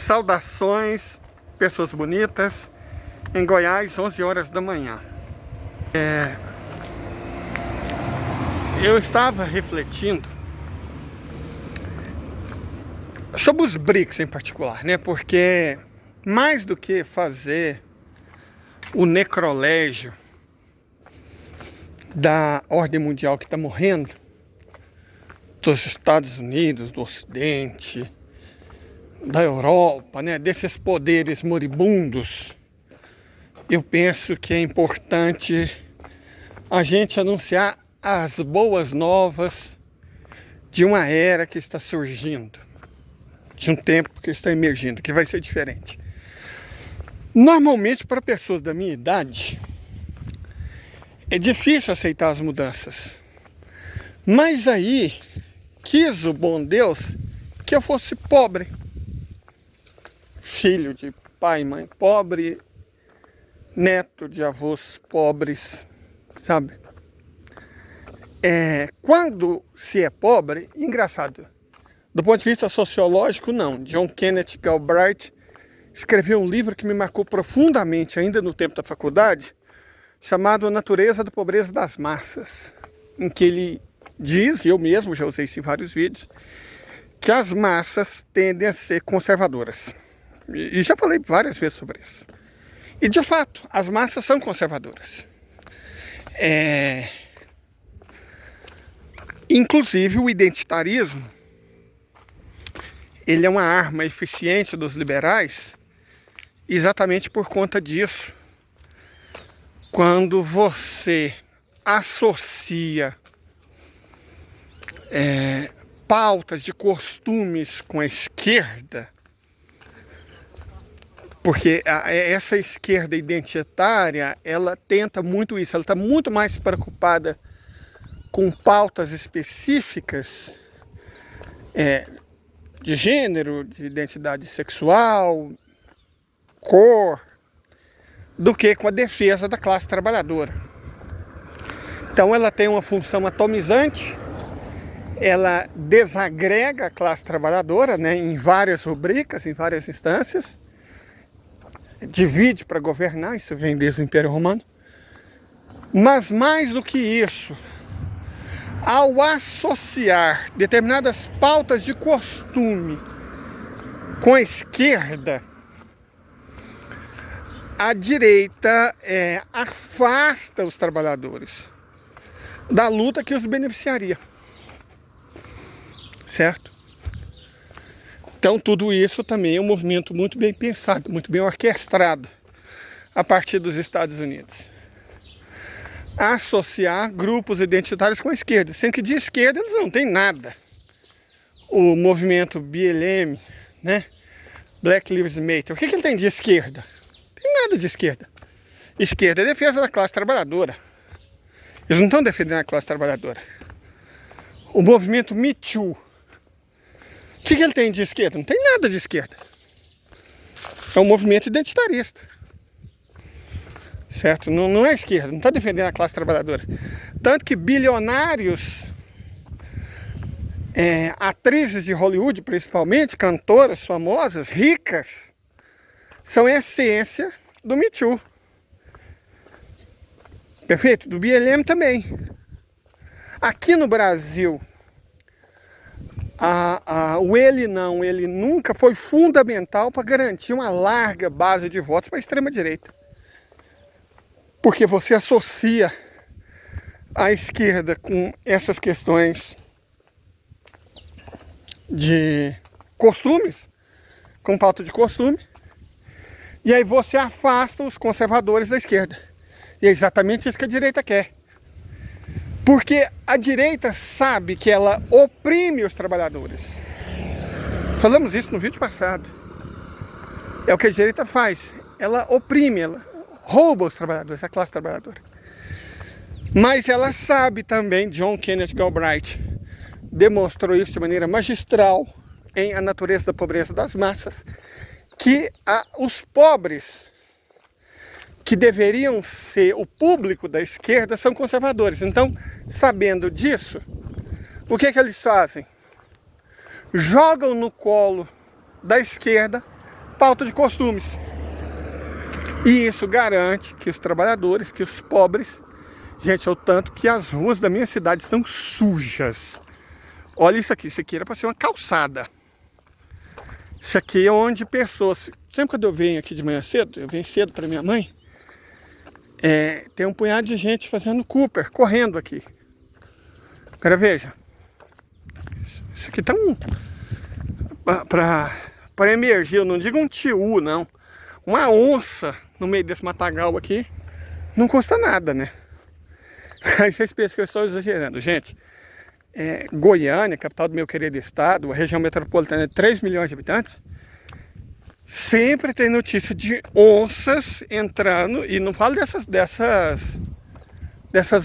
Saudações, pessoas bonitas, em Goiás, 11 horas da manhã. Eu estava refletindo sobre os BRICS em particular, né? Porque mais do que fazer o necrolégio da ordem mundial que está morrendo, dos Estados Unidos, do Ocidente, da Europa, né, desses poderes moribundos, eu penso que é importante a gente anunciar as boas novas de uma era que está surgindo, de um tempo que está emergindo, que vai ser diferente. Normalmente, para pessoas da minha idade, é difícil aceitar as mudanças. Mas aí, quis o bom Deus que eu fosse pobre. Filho de pai e mãe pobre, neto de avós pobres, sabe? Quando se é pobre, engraçado, do ponto de vista sociológico, não. John Kenneth Galbraith escreveu um livro que me marcou profundamente, ainda no tempo da faculdade, chamado A Natureza da Pobreza das Massas, em que ele diz, e eu mesmo já usei isso em vários vídeos, que as massas tendem a ser conservadoras. E já falei várias vezes sobre isso. E de fato, as massas são conservadoras. Inclusive o identitarismo, ele é uma arma eficiente dos liberais exatamente por conta disso. Quando você associa pautas de costumes com a esquerda, porque essa esquerda identitária, ela tenta muito isso, ela está muito mais preocupada com pautas específicas de gênero, de identidade sexual, cor, do que com a defesa da classe trabalhadora. Então ela tem uma função atomizante, ela desagrega a classe trabalhadora, né, em várias rubricas, em várias instâncias, divide para governar, isso vem desde o Império Romano. Mas mais do que isso, ao associar determinadas pautas de costume com a esquerda, a direita afasta os trabalhadores da luta que os beneficiaria, certo? Então tudo isso também é um movimento muito bem pensado, muito bem orquestrado a partir dos Estados Unidos. Associar grupos identitários com a esquerda, sendo que de esquerda eles não têm nada. O movimento BLM, né? Black Lives Matter, o que ele tem de esquerda? Não tem nada de esquerda. Esquerda é defesa da classe trabalhadora. Eles não estão defendendo a classe trabalhadora. O movimento Me Too, o que ele tem de esquerda? Não tem nada de esquerda. É um movimento identitarista. Certo? Não é esquerda, não está defendendo a classe trabalhadora. Tanto que bilionários, atrizes de Hollywood principalmente, cantoras famosas, ricas, são a essência do Me Too. Perfeito? Do BLM também. Aqui no Brasil, o ele nunca foi fundamental para garantir uma larga base de votos para a extrema-direita. Porque você associa a esquerda com essas questões de costumes, com pauta de costume, e aí você afasta os conservadores da esquerda. E é exatamente isso que a direita quer. Porque a direita sabe que ela oprime os trabalhadores. Falamos isso no vídeo passado. É o que a direita faz. Ela oprime, ela rouba os trabalhadores, a classe trabalhadora. Mas ela sabe também, John Kenneth Galbraith demonstrou isso de maneira magistral em A Natureza da Pobreza das Massas, que os pobres, que deveriam ser o público da esquerda, são conservadores. Então, sabendo disso, o que eles fazem? Jogam no colo da esquerda pauta de costumes. E isso garante que os trabalhadores, que os pobres... Gente, é o tanto que as ruas da minha cidade estão sujas. Olha isso aqui era para ser uma calçada. Isso aqui é onde pessoas... Sempre quando eu venho aqui de manhã cedo, eu venho cedo para minha mãe, tem um punhado de gente fazendo Cooper, correndo aqui. Agora veja. Isso aqui tá para emergir, eu não digo um tiu, não. Uma onça no meio desse matagal aqui não custa nada, né? Aí vocês pensam que eu estou exagerando. Gente, Goiânia, capital do meu querido estado, a região metropolitana de 3 milhões de habitantes, sempre tem notícia de onças entrando, e não falo dessas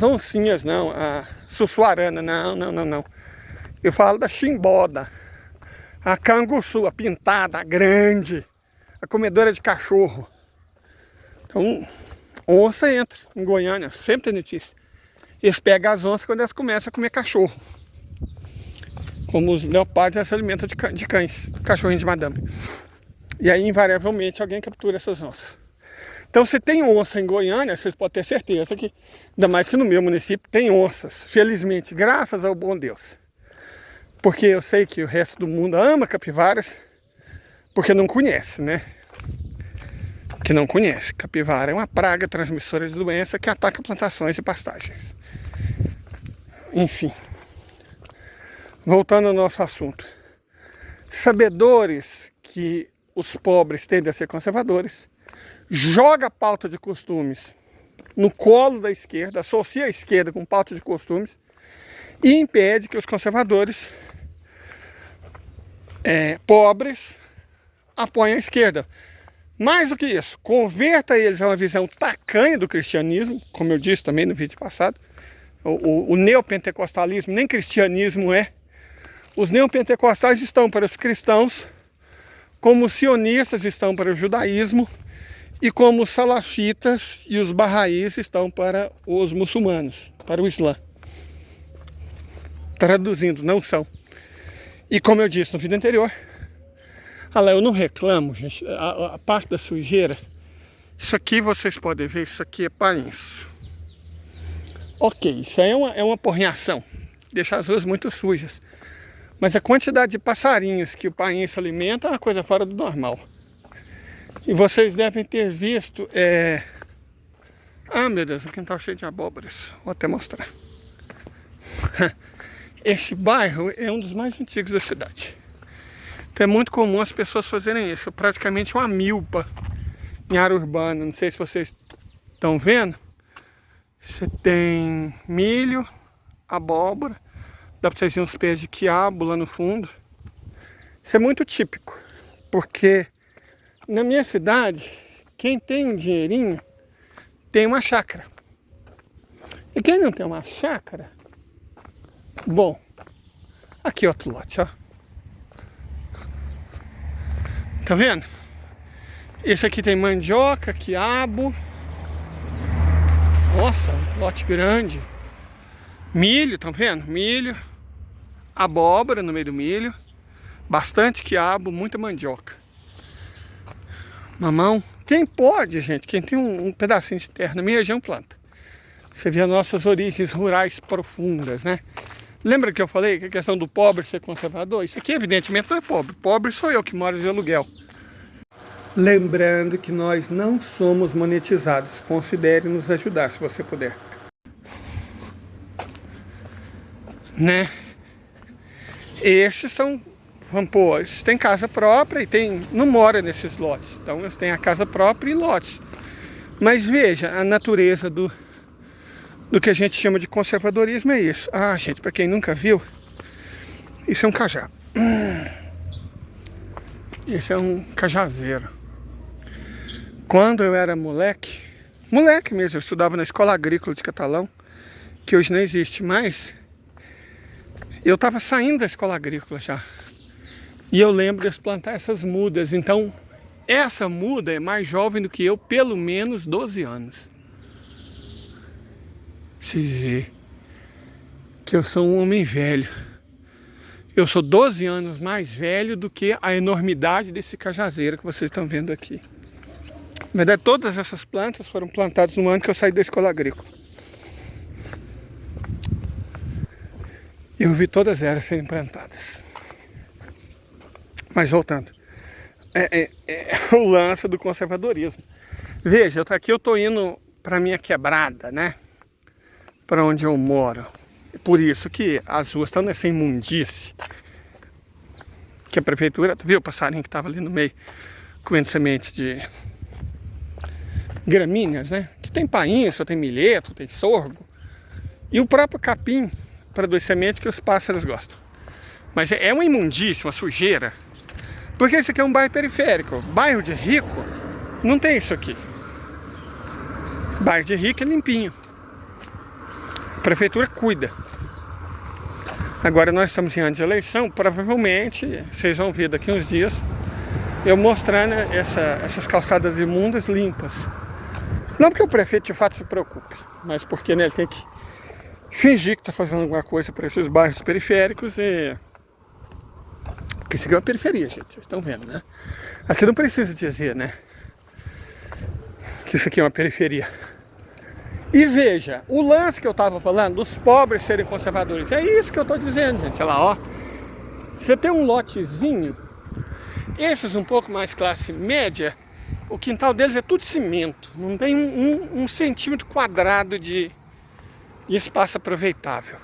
oncinhas, não, a sussuarana, não. Eu falo da chimboda, a canguçu, a pintada, a grande, a comedora de cachorro. Então, onça entra em Goiânia, sempre tem notícia. Eles pegam as onças quando elas começam a comer cachorro. Como os leopardos se alimentam de cães, cachorrinhos de madame. E aí, invariavelmente, alguém captura essas onças. Então, se tem onça em Goiânia, vocês podem ter certeza que, ainda mais que no meu município, tem onças. Felizmente, graças ao bom Deus. Porque eu sei que o resto do mundo ama capivaras, porque não conhece, né? Que não conhece. Capivara é uma praga transmissora de doença que ataca plantações e pastagens. Enfim. Voltando ao nosso assunto. Sabedores que os pobres tendem a ser conservadores, joga a pauta de costumes no colo da esquerda, associa a esquerda com pauta de costumes e impede que os conservadores pobres apoiem a esquerda. Mais do que isso, converta eles a uma visão tacanha do cristianismo, como eu disse também no vídeo passado. O neopentecostalismo nem cristianismo é. Os neopentecostais estão para os cristãos, como os sionistas estão para o judaísmo, e como os salafitas e os bahá'ís estão para os muçulmanos, para o Islã. Traduzindo, não são. E como eu disse no vídeo anterior, eu não reclamo, gente, a parte da sujeira, isso aqui vocês podem ver, isso aqui é painço. Ok, isso aí é uma porrinhação, deixa as ruas muito sujas. Mas a quantidade de passarinhos que o painço alimenta é uma coisa fora do normal. E vocês devem ter visto... Ah, meu Deus, o quintal cheio de abóboras. Vou até mostrar. Este bairro é um dos mais antigos da cidade. Então é muito comum as pessoas fazerem isso. Praticamente uma milpa em área urbana. Não sei se vocês estão vendo. Você tem milho, abóbora. Dá para vocês verem uns pés de quiabo lá no fundo. Isso é muito típico. Porque na minha cidade, quem tem um dinheirinho tem uma chácara. E quem não tem uma chácara, bom, aqui outro lote, ó. Tá vendo? Esse aqui tem mandioca, quiabo. Nossa, lote grande. Milho, tá vendo? Milho, abóbora no meio do milho. Bastante quiabo, muita mandioca. Mamão. Quem pode, gente, quem tem um pedacinho de terra na minha região, planta. Você vê as nossas origens rurais profundas, né? Lembra que eu falei que a questão do pobre ser conservador? Isso aqui evidentemente não é pobre. Pobre sou eu que moro de aluguel. Lembrando que nós não somos monetizados. Considere nos ajudar, se você puder. Né? Estes são... Pô, eles têm casa própria e não mora nesses lotes. Então eles têm a casa própria e lotes. Mas veja, a natureza do que a gente chama de conservadorismo é isso. Ah, gente, para quem nunca viu, isso é um cajá. Isso é um cajazeiro. Quando eu era moleque mesmo, eu estudava na Escola Agrícola de Catalão, que hoje não existe mais. Eu estava saindo da Escola Agrícola já. E eu lembro de plantar essas mudas. Então, essa muda é mais jovem do que eu, pelo menos 12 anos. Vocês verem que eu sou um homem velho. Eu sou 12 anos mais velho do que a enormidade desse cajazeiro que vocês estão vendo aqui. Na verdade, todas essas plantas foram plantadas no ano que eu saí da escola agrícola. Eu vi todas elas serem plantadas. Mas voltando, é o lance do conservadorismo. Veja, aqui eu estou indo para minha quebrada, né? Para onde eu moro. Por isso que as ruas estão nessa imundície. Que a prefeitura, viu o passarinho que estava ali no meio, comendo semente de gramíneas, né? Que tem painça, tem milheto, tem sorgo. E o próprio capim produz semente que os pássaros gostam. Mas é uma imundície, uma sujeira. Porque esse aqui é um bairro periférico. Bairro de rico não tem isso aqui. Bairro de rico é limpinho. A prefeitura cuida. Agora nós estamos em ano de eleição. Provavelmente vocês vão ver daqui uns dias eu mostrando essas calçadas imundas limpas. Não porque o prefeito de fato se preocupe, mas porque, né, ele tem que fingir que está fazendo alguma coisa para esses bairros periféricos. Porque isso aqui é uma periferia, gente, vocês estão vendo, né? Aqui não precisa dizer, né, que isso aqui é uma periferia. E veja, o lance que eu estava falando, dos pobres serem conservadores, é isso que eu estou dizendo, gente. Olha lá, ó. Você tem um lotezinho, esses um pouco mais classe média, o quintal deles é tudo cimento. Não tem um centímetro quadrado de espaço aproveitável.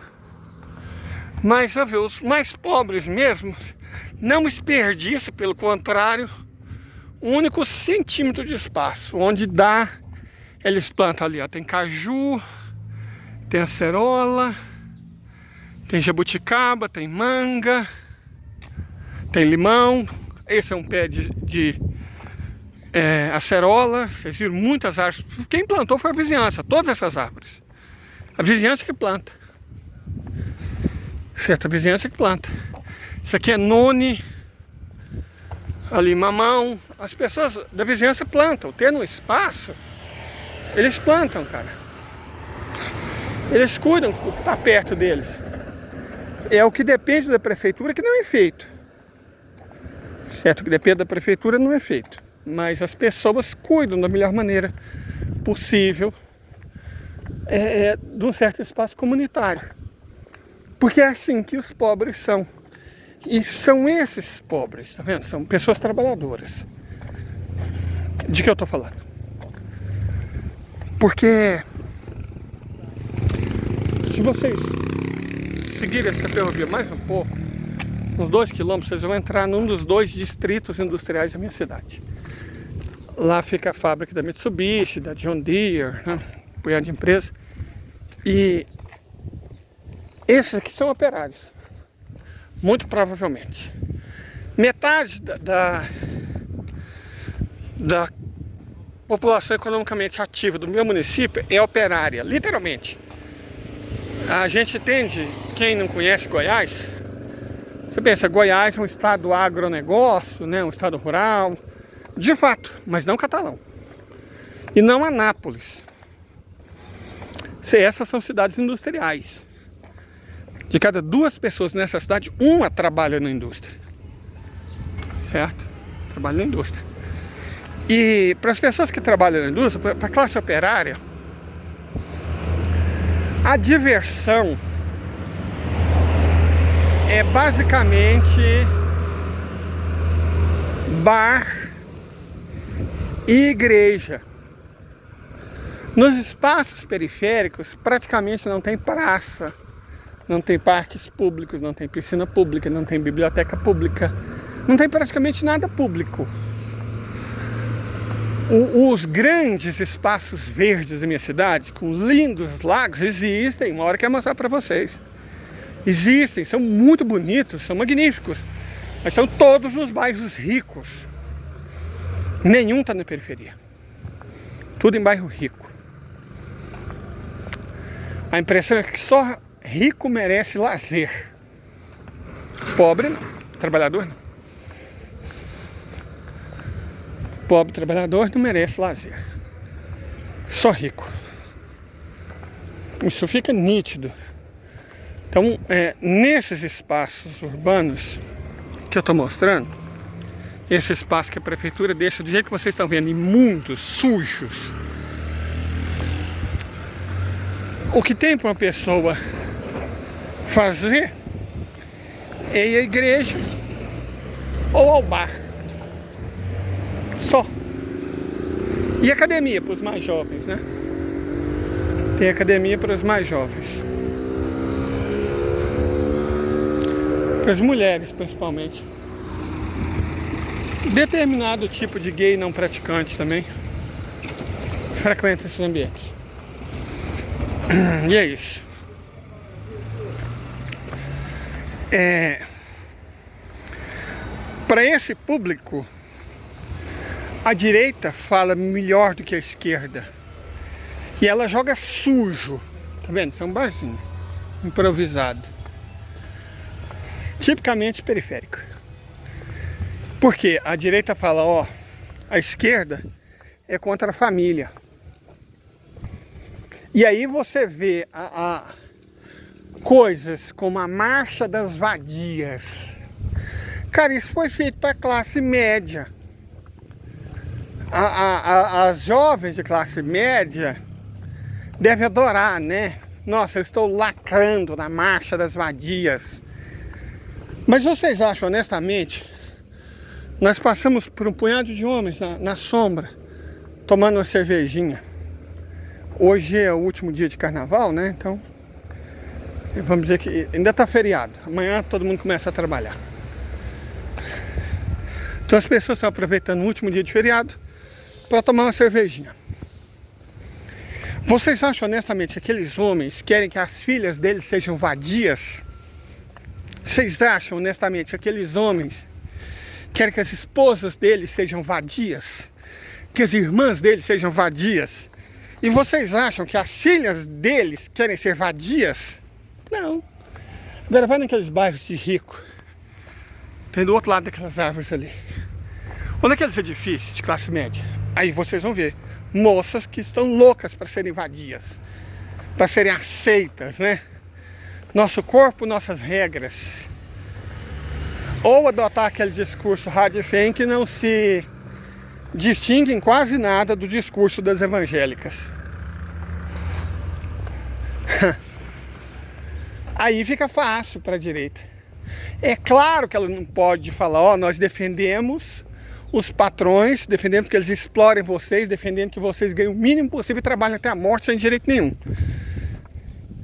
Mas, ó, os mais pobres mesmo não desperdiçam, pelo contrário, um único centímetro de espaço. Onde dá, eles plantam ali, ó. Tem caju, tem acerola, tem jabuticaba, tem manga, tem limão. Esse é um pé de acerola. Vocês viram muitas árvores. Quem plantou foi a vizinhança, todas essas árvores. A vizinhança que planta. Certo, a vizinhança que planta. Isso aqui é noni, ali mamão. As pessoas da vizinhança plantam. Tendo espaço, eles plantam, cara. Eles cuidam do que está perto deles. É o que depende da prefeitura que não é feito. Certo, o que depende da prefeitura não é feito. Mas as pessoas cuidam da melhor maneira possível de um certo espaço comunitário. Porque é assim que os pobres são. E são esses pobres, tá vendo? São pessoas trabalhadoras. De que eu tô falando? Porque se vocês seguirem essa ferrovia mais um pouco, uns 2 quilômetros, vocês vão entrar num dos 2 distritos industriais da minha cidade. Lá fica a fábrica da Mitsubishi, da John Deere, né? Um punhado de empresa. E esses aqui são operários. Muito provavelmente. Metade da população economicamente ativa do meu município é operária, literalmente. A gente tende, quem não conhece Goiás, você pensa, Goiás é um estado agronegócio, né? Um estado rural, de fato, mas não Catalão. E não Anápolis. Essas são cidades industriais. De cada 2 pessoas nessa cidade, uma trabalha na indústria. Certo? Trabalha na indústria. E para as pessoas que trabalham na indústria, para a classe operária, a diversão é basicamente bar e igreja. Nos espaços periféricos praticamente não tem praça, não tem parques públicos, não tem piscina pública, não tem biblioteca pública, não tem praticamente nada público. Os grandes espaços verdes da minha cidade, com lindos lagos, existem. Uma hora que eu mostrar para vocês. Existem, são muito bonitos, são magníficos, mas são todos nos bairros ricos. Nenhum está na periferia. Tudo em bairro rico. A impressão é que só rico merece lazer. Pobre não, trabalhador não. Pobre trabalhador não merece lazer. Só rico. Isso fica nítido Então, nesses espaços urbanos que eu estou mostrando, esse espaço que a prefeitura deixa do jeito que vocês estão vendo, imundos, sujos, o que tem para uma pessoa fazer é ir à igreja ou ao bar. Só. E academia para os mais jovens, né? Tem academia para os mais jovens. Para as mulheres, principalmente. Determinado tipo de gay não praticante também frequenta esses ambientes. E é isso. Para esse público, a direita fala melhor do que a esquerda. E ela joga sujo. Tá vendo? Isso é um barzinho improvisado. Tipicamente periférico. Porque a direita fala, ó, a esquerda é contra a família. E aí você vê coisas como a Marcha das Vadias. Cara, isso foi feito para a classe média. As jovens de classe média devem adorar, né? Nossa, eu estou lacrando na Marcha das Vadias. Mas vocês acham, honestamente, nós passamos por um punhado de homens na sombra, tomando uma cervejinha. Hoje é o último dia de carnaval, né? Então, vamos dizer que ainda está feriado. Amanhã todo mundo começa a trabalhar. Então as pessoas estão aproveitando o último dia de feriado para tomar uma cervejinha. Vocês acham honestamente que aqueles homens querem que as filhas deles sejam vadias? Vocês acham honestamente que aqueles homens querem que as esposas deles sejam vadias? Que as irmãs deles sejam vadias? E vocês acham que as filhas deles querem ser vadias? Não. Agora vai naqueles bairros de rico. Tem do outro lado daquelas árvores ali. Ou naqueles edifícios de classe média. Aí vocês vão ver moças que estão loucas para serem vadias. Para serem aceitas, né? Nosso corpo, nossas regras. Ou adotar aquele discurso radifem que não se distingue em quase nada do discurso das evangélicas. Aí fica fácil para a direita. É claro que ela não pode falar, ó, nós defendemos os patrões, defendemos que eles explorem vocês, defendendo que vocês ganhem o mínimo possível e trabalhem até a morte sem direito nenhum.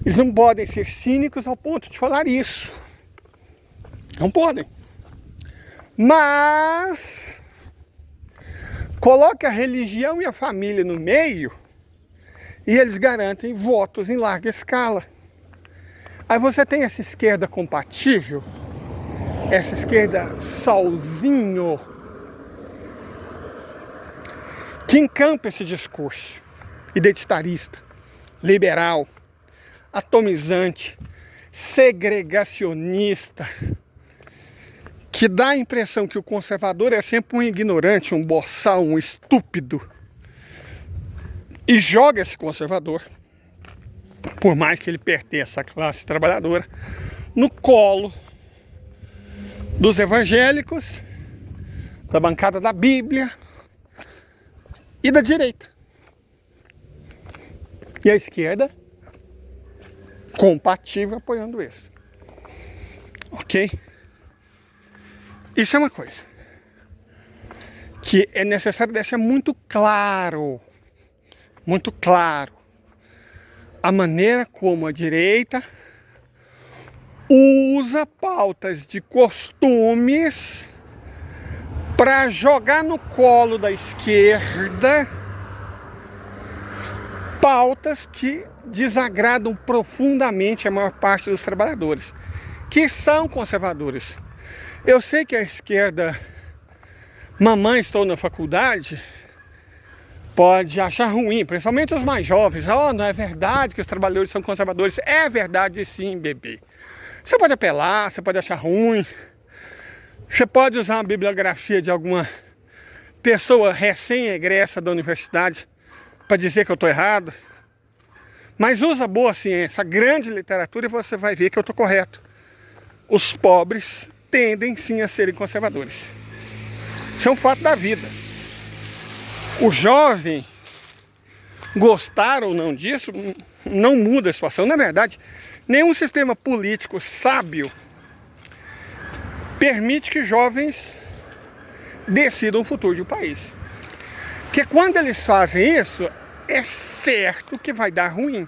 Eles não podem ser cínicos ao ponto de falar isso. Não podem. Mas coloque a religião e a família no meio e eles garantem votos em larga escala. Aí você tem essa esquerda compatível, essa esquerda solzinho, que encampa esse discurso identitarista, liberal, atomizante, segregacionista, que dá a impressão que o conservador é sempre um ignorante, um boçal, um estúpido, e joga esse conservador, por mais que ele pertença à classe trabalhadora, no colo dos evangélicos, da bancada da Bíblia e da direita. E a esquerda compatível apoiando isso. Ok? Isso é uma coisa que é necessário deixar muito claro a maneira como a direita usa pautas de costumes para jogar no colo da esquerda pautas que desagradam profundamente a maior parte dos trabalhadores, que são conservadores. Eu sei que a esquerda, mamãe, estou na faculdade, pode achar ruim, principalmente os mais jovens. Oh, não é verdade que os trabalhadores são conservadores. É verdade sim, bebê. Você pode apelar, você pode achar ruim, você pode usar uma bibliografia de alguma pessoa recém-egressa da universidade para dizer que eu estou errado. Mas usa boa ciência, a grande literatura, e você vai ver que eu estou correto. Os pobres tendem sim a serem conservadores. Isso é um fato da vida. O jovem, gostar ou não disso, não muda a situação. Na verdade, nenhum sistema político sábio permite que jovens decidam o futuro de um país. Porque quando eles fazem isso, é certo que vai dar ruim.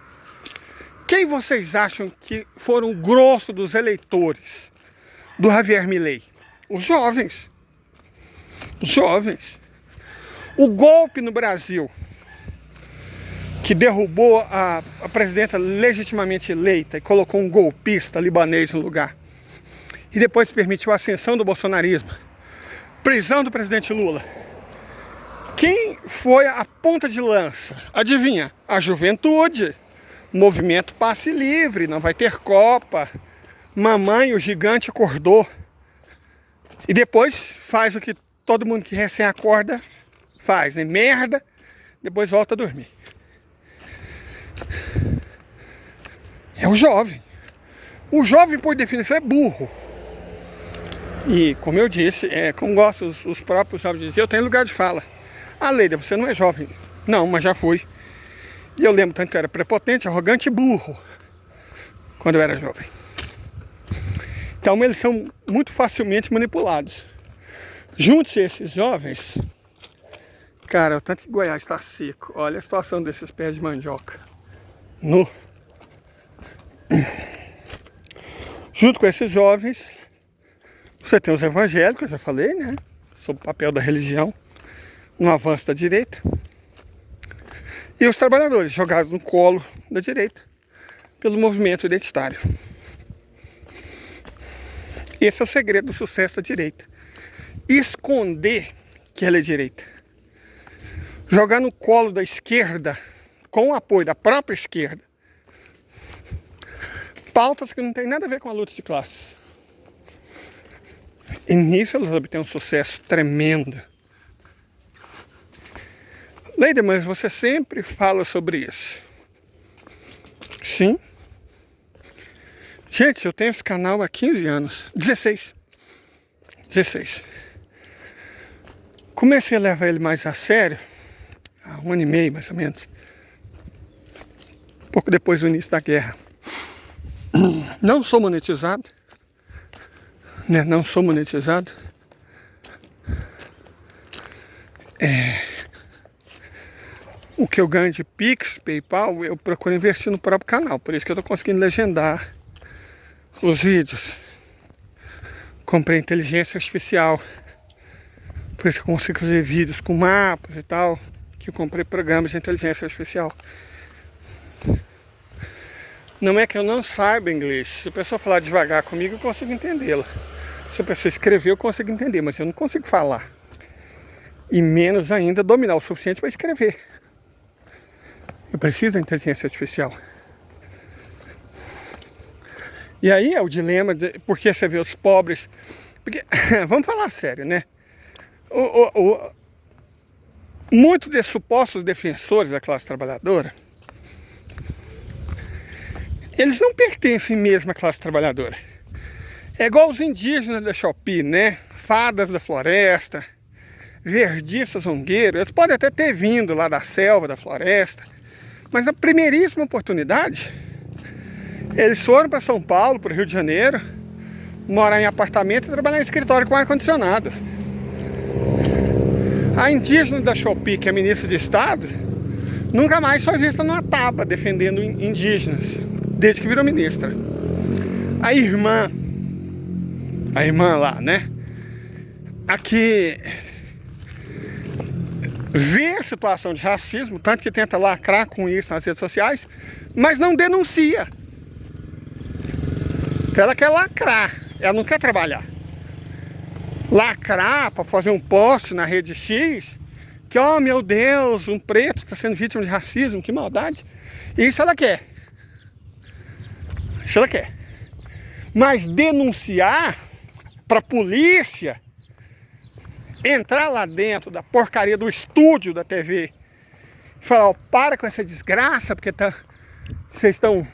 Quem vocês acham que foram o grosso dos eleitores do Javier Milei? Os jovens. Os jovens. O golpe no Brasil, que derrubou a presidenta legitimamente eleita e colocou um golpista libanês no lugar, e depois permitiu a ascensão do bolsonarismo, prisão do presidente Lula. Quem foi a ponta de lança? Adivinha? A juventude. Movimento Passe Livre, não vai ter Copa. Mamãe, o gigante, acordou. E depois faz o que todo mundo que recém acorda faz, né? Merda, depois volta a dormir. É o jovem. O jovem, por definição, é burro. E, como eu disse, como gostam os próprios jovens de dizer, eu tenho lugar de fala. Ah, Leida, você não é jovem. Não, mas já fui. E eu lembro tanto que eu era prepotente, arrogante e burro quando eu era jovem. Então eles são muito facilmente manipulados. Junte-se esses jovens. Cara, o tanto que Goiás está seco. Olha a situação desses pés de mandioca. Junto com esses jovens, você tem os evangélicos, eu já falei, né? Sobre o papel da religião no avanço da direita. E os trabalhadores jogados no colo da direita pelo movimento identitário. Esse é o segredo do sucesso da direita. Esconder que ela é direita. Jogar no colo da esquerda, com o apoio da própria esquerda, pautas que não tem nada a ver com a luta de classes. E nisso elas obtêm um sucesso tremendo. Leida, mas você sempre fala sobre isso. Sim. Gente, eu tenho esse canal há 15 anos. 16. Comecei a levar ele mais a sério há 1 ano e meio, mais ou menos. Pouco depois do início da guerra. Não sou monetizado. Né? Não sou monetizado. O que eu ganho de Pix, PayPal, eu procuro investir no próprio canal. Por isso que eu estou conseguindo legendar os vídeos. Comprei inteligência artificial. Por isso que eu consigo fazer vídeos com mapas e tal. Que eu comprei programas de inteligência artificial. Não é que eu não saiba inglês. Se a pessoa falar devagar comigo, eu consigo entendê-la. Se a pessoa escrever, eu consigo entender. Mas eu não consigo falar. E menos ainda dominar o suficiente para escrever. Eu preciso da inteligência artificial. E aí é o dilema de porque você vê os pobres. Porque, vamos falar sério, né? Muitos desses supostos defensores da classe trabalhadora, eles não pertencem mesmo à classe trabalhadora. É igual os indígenas da Shopee, né? Fadas da floresta, verdistas zongueiros. Eles podem até ter vindo lá da selva, da floresta. Mas na primeiríssima oportunidade, eles foram para São Paulo, para o Rio de Janeiro, morar em apartamento e trabalhar em escritório com ar-condicionado. A indígena da Shopee, que é ministra de Estado, nunca mais foi vista numa tábua defendendo indígenas, desde que virou ministra. A irmã lá, né? Aqui vê a situação de racismo, tanto que tenta lacrar com isso nas redes sociais, mas não denuncia. Então ela quer lacrar, ela não quer trabalhar. Lacrar para fazer um post na rede X, que, oh meu Deus, um preto está sendo vítima de racismo, que maldade. Isso ela quer. Isso ela quer. Mas denunciar para a polícia, entrar lá dentro da porcaria do estúdio da TV e falar, oh, para com essa desgraça, porque tá vocês estão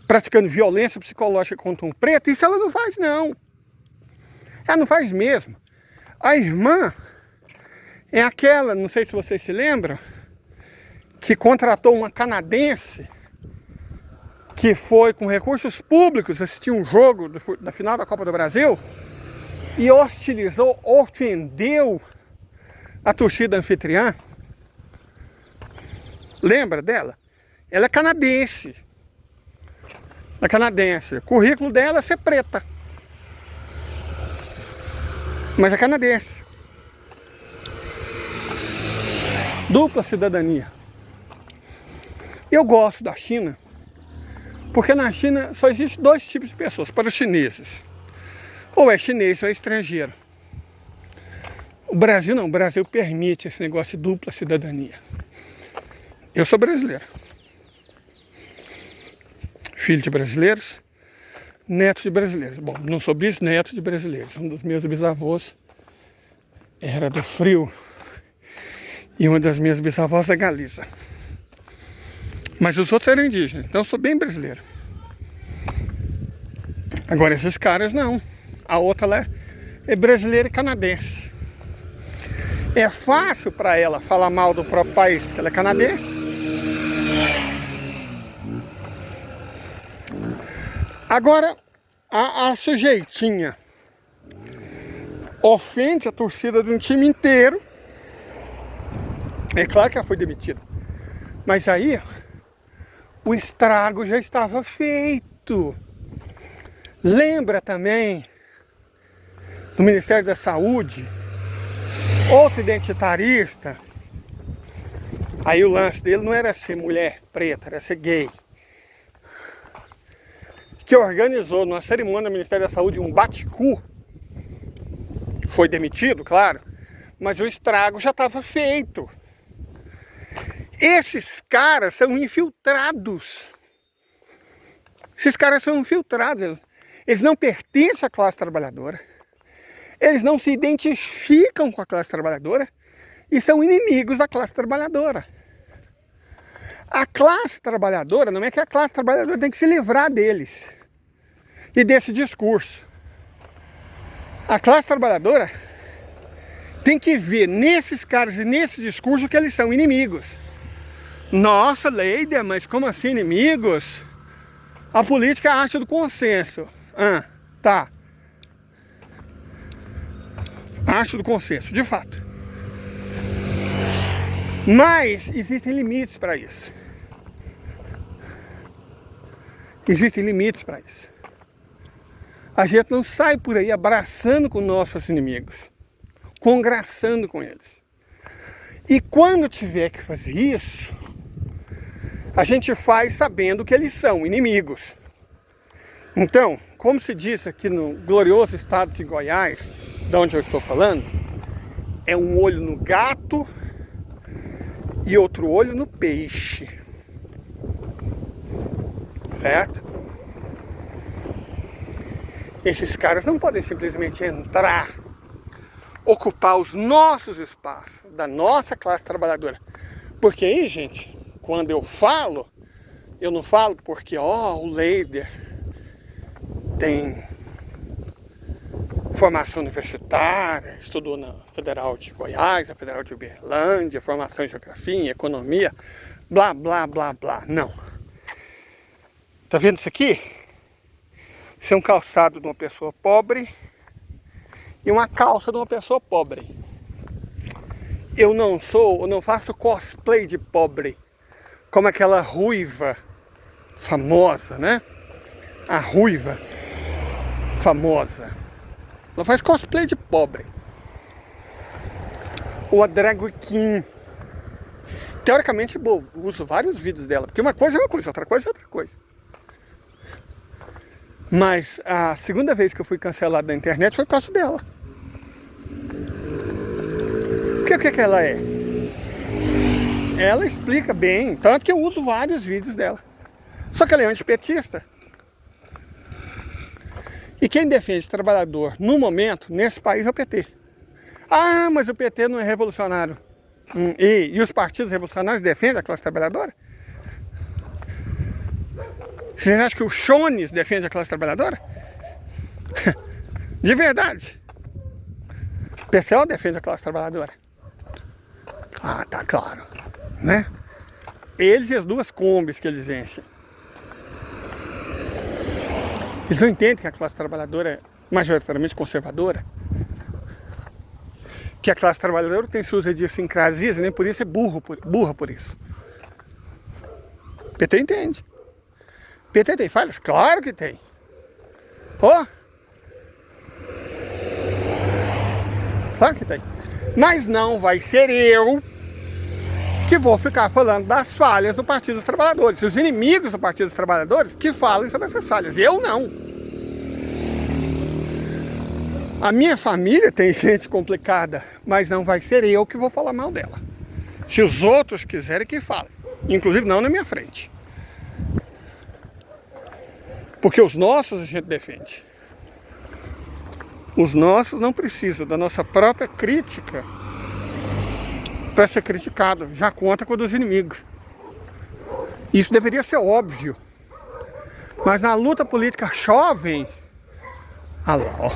praticando violência psicológica contra um preto. Isso ela não faz, não. Ela não faz mesmo. A irmã é aquela, não sei se vocês se lembram, que contratou uma canadense que foi com recursos públicos assistir um jogo da final da Copa do Brasil e hostilizou, ofendeu a torcida anfitriã. Lembra dela? Ela é canadense. É canadense. O currículo dela é ser preta. Mas é canadense. Dupla cidadania. Eu gosto da China, porque na China só existe dois tipos de pessoas para os chineses. Ou é chinês ou é estrangeiro. O Brasil não, o Brasil permite esse negócio de dupla cidadania. Eu sou brasileiro. Filho de brasileiros, neto de brasileiros. Bom, não sou bisneto de brasileiros. Um dos meus bisavós era do Frio e uma das minhas bisavós é Galiza. Mas os outros eram indígenas, então eu sou bem brasileiro. Agora esses caras não. A outra lá é brasileira e canadense. É fácil para ela falar mal do próprio país, porque ela é canadense. Agora, a sujeitinha ofende a torcida de um time inteiro. É claro que ela foi demitida. Mas aí, o estrago já estava feito. Lembra também do Ministério da Saúde, outro identitarista. Aí o lance dele não era ser mulher preta, era ser gay. Que organizou numa cerimônia do Ministério da Saúde um bate-cu. Foi demitido, claro, mas o estrago já estava feito. Esses caras são infiltrados. Esses caras são infiltrados. Eles não pertencem à classe trabalhadora. Eles não se identificam com a classe trabalhadora e são inimigos da classe trabalhadora. A classe trabalhadora, não é que a classe trabalhadora tem que se livrar deles e desse discurso. A classe trabalhadora tem que ver nesses caras e nesse discurso que eles são inimigos. Nossa, Leida, mas como assim inimigos? A política é a arte do consenso. Ah, tá. Arte do consenso, de fato. Mas existem limites para isso. Existem limites para isso. A gente não sai por aí abraçando com nossos inimigos, congraçando com eles. E quando tiver que fazer isso, a gente faz sabendo que eles são inimigos. Então, como se diz aqui no glorioso estado de Goiás, de onde eu estou falando, é um olho no gato e outro olho no peixe. Certo? Esses caras não podem simplesmente entrar, ocupar os nossos espaços, da nossa classe trabalhadora. Porque aí, gente, quando eu falo, eu não falo porque, o Leider tem formação universitária, estudou na Federal de Goiás, na Federal de Uberlândia, formação em geografia, em economia, blá, blá, blá, blá. Não. Tá vendo isso aqui? Isso é um calçado de uma pessoa pobre e uma calça de uma pessoa pobre. Eu não faço cosplay de pobre, como aquela ruiva famosa, né? A ruiva famosa. Ela faz cosplay de pobre. Ou a drag queen. Teoricamente, eu uso vários vídeos dela, porque uma coisa é uma coisa, outra coisa é outra coisa. Mas a segunda vez que eu fui cancelado da internet foi por causa dela. O que ela é? Ela explica bem, tanto que eu uso vários vídeos dela. Só que ela é antipetista. E quem defende o trabalhador no momento, nesse país, é o PT. Ah, mas o PT não é revolucionário. E os partidos revolucionários defendem a classe trabalhadora? Vocês acham que o Chones defende a classe trabalhadora? De verdade. O PCO defende a classe trabalhadora. Ah, tá claro, né? Eles e as duas combis que eles enchem. Eles não entendem que a classe trabalhadora é majoritariamente conservadora. Que a classe trabalhadora tem suas idiosincrasias e nem por isso é burra por isso. PT entende. PT tem falhas? Claro que tem. Ó. Claro que tem. Mas não vai ser eu que vou ficar falando das falhas do Partido dos Trabalhadores. Os inimigos do Partido dos Trabalhadores que falem sobre essas falhas. Eu não. A minha família tem gente complicada, mas não vai ser eu que vou falar mal dela. Se os outros quiserem que falem. Inclusive não na minha frente. Porque os nossos a gente defende. Os nossos não precisam da nossa própria crítica para ser criticado. Já conta com a dos inimigos. Isso deveria ser óbvio. Mas na luta política jovem, olha lá, ó,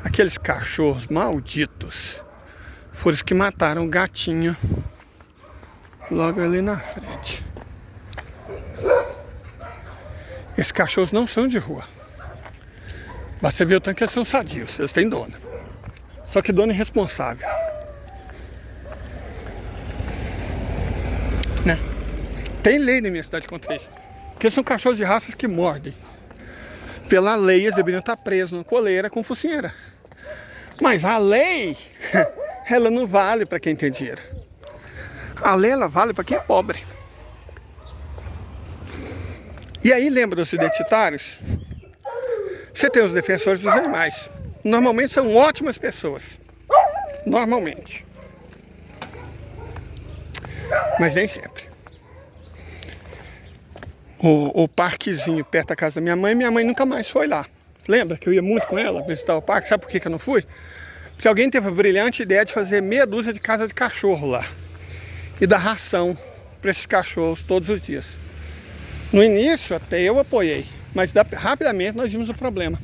aqueles cachorros malditos foram os que mataram o gatinho logo ali na frente. Esses cachorros não são de rua. Basta ver o tanto que eles são sadios, eles têm dono. Só que dono irresponsável. Né? Tem lei na minha cidade contra isso. Porque são cachorros de raças que mordem. Pela lei eles deveriam estar presos numa coleira com focinheira. Mas a lei, ela não vale para quem tem dinheiro. A lei, ela vale para quem é pobre. E aí, lembra dos identitários? Você tem os defensores dos animais. Normalmente são ótimas pessoas. Normalmente. Mas nem sempre. O parquezinho perto da casa da minha mãe nunca mais foi lá. Lembra que eu ia muito com ela visitar o parque? Sabe por que eu não fui? Porque alguém teve a brilhante ideia de fazer meia dúzia de casa de cachorro lá. E dar ração para esses cachorros todos os dias. No início até eu apoiei, mas rapidamente nós vimos o problema.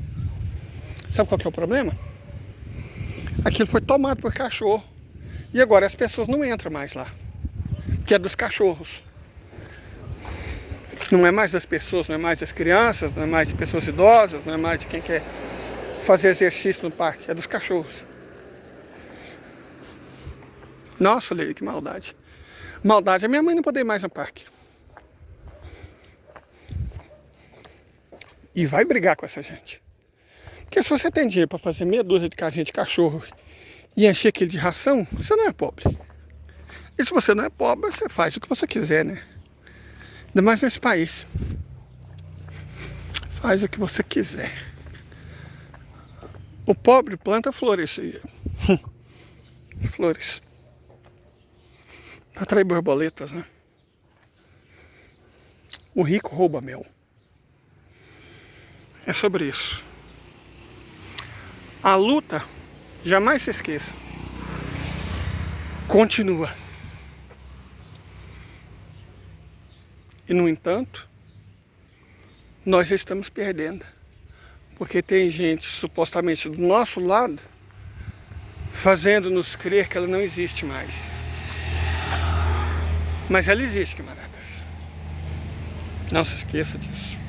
Sabe qual que é o problema? Aquilo foi tomado por cachorro e agora as pessoas não entram mais lá, porque é dos cachorros. Não é mais das pessoas, não é mais das crianças, não é mais de pessoas idosas, não é mais de quem quer fazer exercício no parque, é dos cachorros. Nossa, Leila, que maldade. Maldade é minha mãe não poder ir mais no parque. E vai brigar com essa gente. Porque se você tem dinheiro para fazer meia dúzia de casinha de cachorro e encher aquele de ração, você não é pobre. E se você não é pobre, você faz o que você quiser, né? Ainda mais nesse país. Faz o que você quiser. O pobre planta flores. Flores. Para atrair borboletas, né? O rico rouba mel. É sobre isso. A luta, jamais se esqueça, continua. E no entanto, nós já estamos perdendo. Porque tem gente supostamente do nosso lado fazendo-nos crer que ela não existe mais. Mas ela existe, camaradas. Não se esqueça disso.